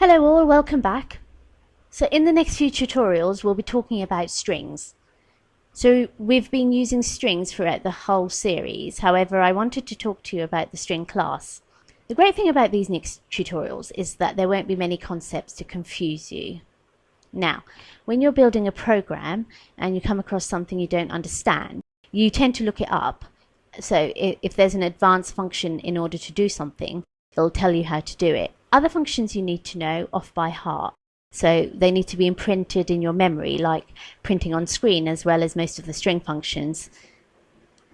Hello all, welcome back. So in the next few tutorials we'll be talking about strings. So we've been using strings throughout the whole series, however I wanted to talk to you about the string class. The great thing about these next tutorials is that there won't be many concepts to confuse you. Now, when you're building a program and you come across something you don't understand, you tend to look it up. So if there's an advanced function in order to do something, it'll tell you how to do it. Other functions you need to know off by heart. So they need to be imprinted in your memory, like printing on screen, as well as most of the string functions.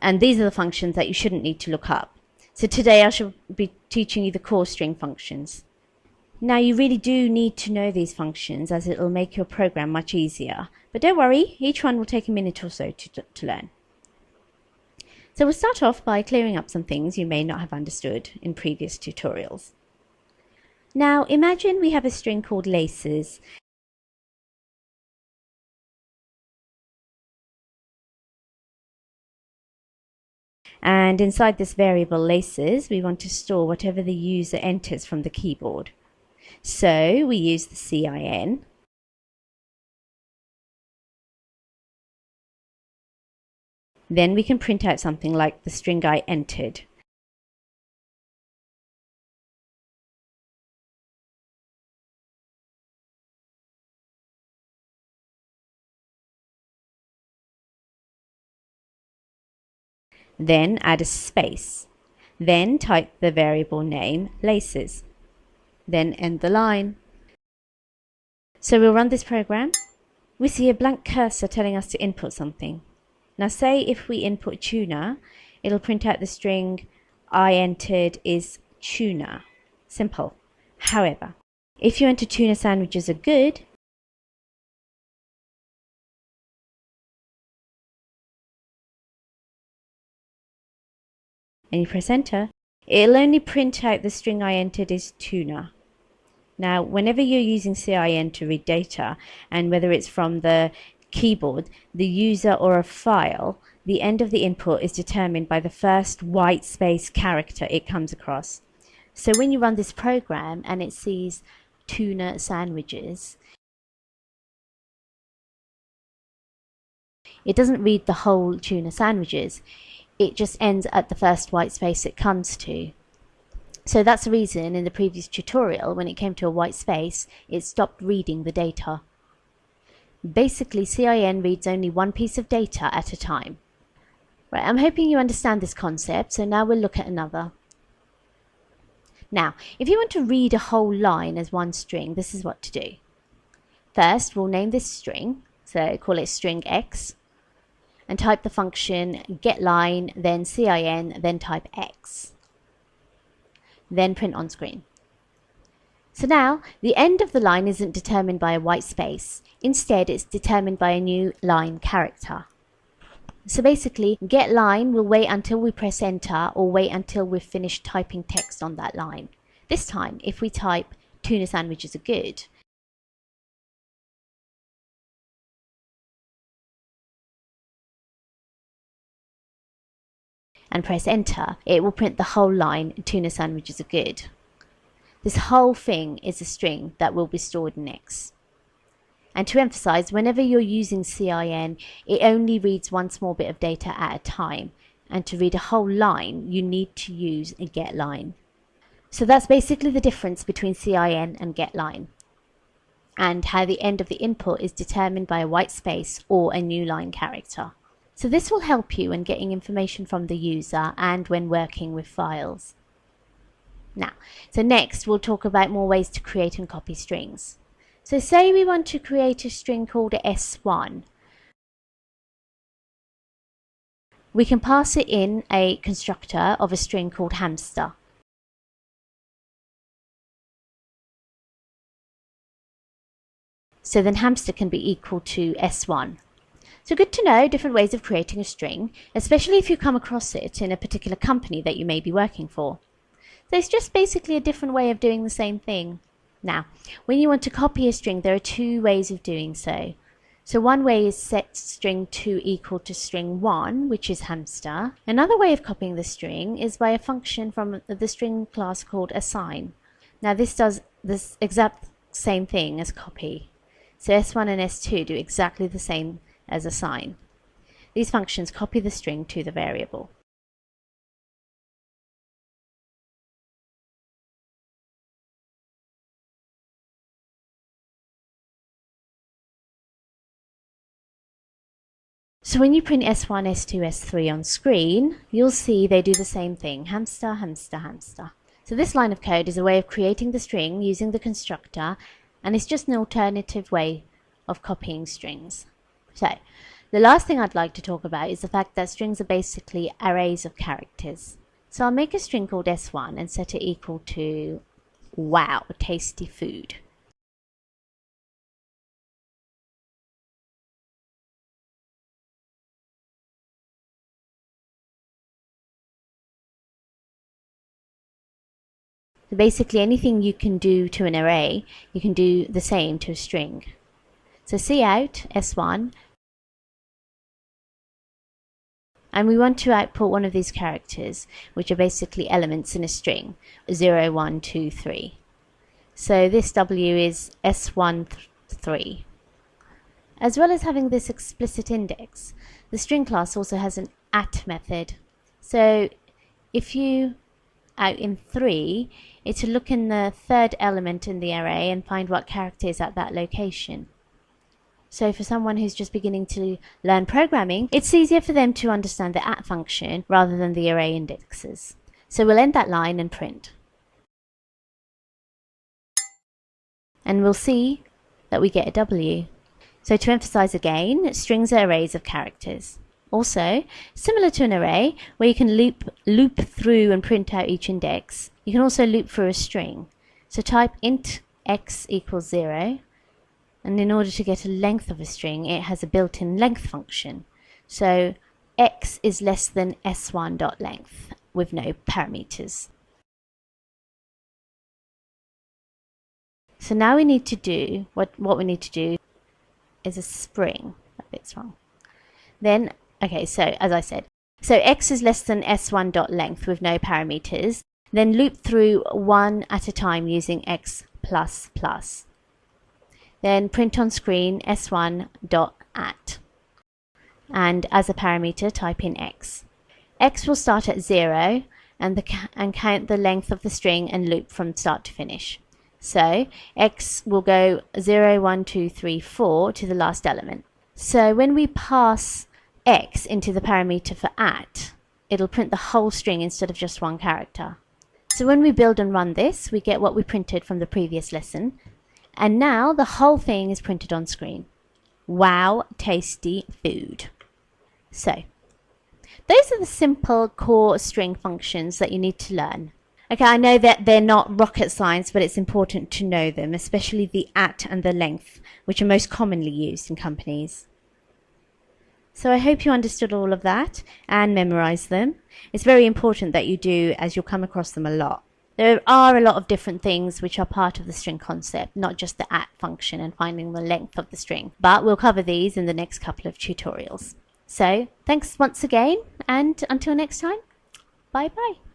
And these are the functions that you shouldn't need to look up. So today I shall be teaching you the core string functions. Now you really do need to know these functions, as it will make your program much easier. But don't worry, each one will take a minute or so to learn. So we'll start off by clearing up some things you may not have understood in previous tutorials. Now imagine we have a string called laces. And inside this variable laces, we want to store whatever the user enters from the keyboard. So we use the CIN. Then we can print out something like the string I entered. Then add a space. Then type the variable name laces. Then end the line. So we'll run this program. We see a blank cursor telling us to input something. Now say if we input tuna, it'll print out the string I entered is tuna. Simple. However, if you enter tuna sandwiches are good, and you press enter, it'll only print out the string I entered is tuna. Now, whenever you're using CIN to read data, and whether it's from the keyboard, the user, or a file, the end of the input is determined by the first white space character it comes across. So when you run this program and it sees tuna sandwiches, it doesn't read the whole tuna sandwiches. It just ends at the first white space it comes to. So that's the reason in the previous tutorial, when it came to a white space, it stopped reading the data. Basically, CIN reads only one piece of data at a time. Right, I'm hoping you understand this concept, so now we'll look at another. Now, if you want to read a whole line as one string, this is what to do. First, we'll name this string, so call it string X, and type the function getLine, then CIN, then type X. Then print on screen. So now, the end of the line isn't determined by a white space. Instead, it's determined by a new line character. So basically, getLine will wait until we press enter, or wait until we've finished typing text on that line. This time, if we type tuna sandwiches are good, and press enter, it will print the whole line, tuna sandwiches are good. This whole thing is a string that will be stored in X. And to emphasize, whenever you're using CIN, it only reads one small bit of data at a time. And to read a whole line, you need to use a getLine. So that's basically the difference between CIN and getLine, and how the end of the input is determined by a white space or a new line character. So this will help you when getting information from the user and when working with files. Now, so next we'll talk about more ways to create and copy strings. So say we want to create a string called S1. We can pass it in a constructor of a string called hamster. So then hamster can be equal to S1. So good to know different ways of creating a string, especially if you come across it in a particular company that you may be working for. So it's just basically a different way of doing the same thing. Now, when you want to copy a string, there are two ways of doing so. So one way is set string 2 equal to string 1, which is hamster. Another way of copying the string is by a function from the string class called assign. Now this does this exact same thing as copy. So S1 and S2 do exactly the same as assign. These functions copy the string to the variable. So when you print S1, S2, S3 on screen, you'll see they do the same thing, hamster, hamster, hamster. So this line of code is a way of creating the string using the constructor, and it's just an alternative way of copying strings. So the last thing I'd like to talk about is the fact that strings are basically arrays of characters. So I'll make a string called S1 and set it equal to wow, tasty food. So basically anything you can do to an array, you can do the same to a string. So cout S1, and we want to output one of these characters, which are basically elements in a string, 0, 1, 2, 3. So this W is S1, 3. As well as having this explicit index, the string class also has an at method. So if you out in 3, it's to look in the third element in the array and find what character is at that location. So for someone who's just beginning to learn programming, it's easier for them to understand the at function rather than the array indexes. So we'll end that line and print. And we'll see that we get a W. So to emphasize again, strings are arrays of characters. Also, similar to an array, where you can loop through and print out each index, you can also loop through a string. So type int x equals 0, and in order to get a length of a string, it has a built-in length function. So x is less than s1.length with no parameters. So now we need to do, what we need to do is a spring. That bit's wrong. Then, okay, so as I said, so x is less than s1.length with no parameters. Then loop through one at a time using x plus plus. Then print on screen s1.at. And as a parameter, type in x. X will start at 0 and count the length of the string and loop from start to finish. So x will go 0, 1, 2, 3, 4 to the last element. So when we pass x into the parameter for at, it'll print the whole string instead of just one character. So when we build and run this, we get what we printed from the previous lesson. And now the whole thing is printed on screen. Wow, tasty food. So those are the simple core string functions that you need to learn. Okay, I know that they're not rocket science, but it's important to know them, especially the at and the length, which are most commonly used in companies. So I hope you understood all of that and memorized them. It's very important that you do, as you'll come across them a lot. There are a lot of different things which are part of the string concept, not just the at function and finding the length of the string, but we'll cover these in the next couple of tutorials. So thanks once again, and until next time, bye bye.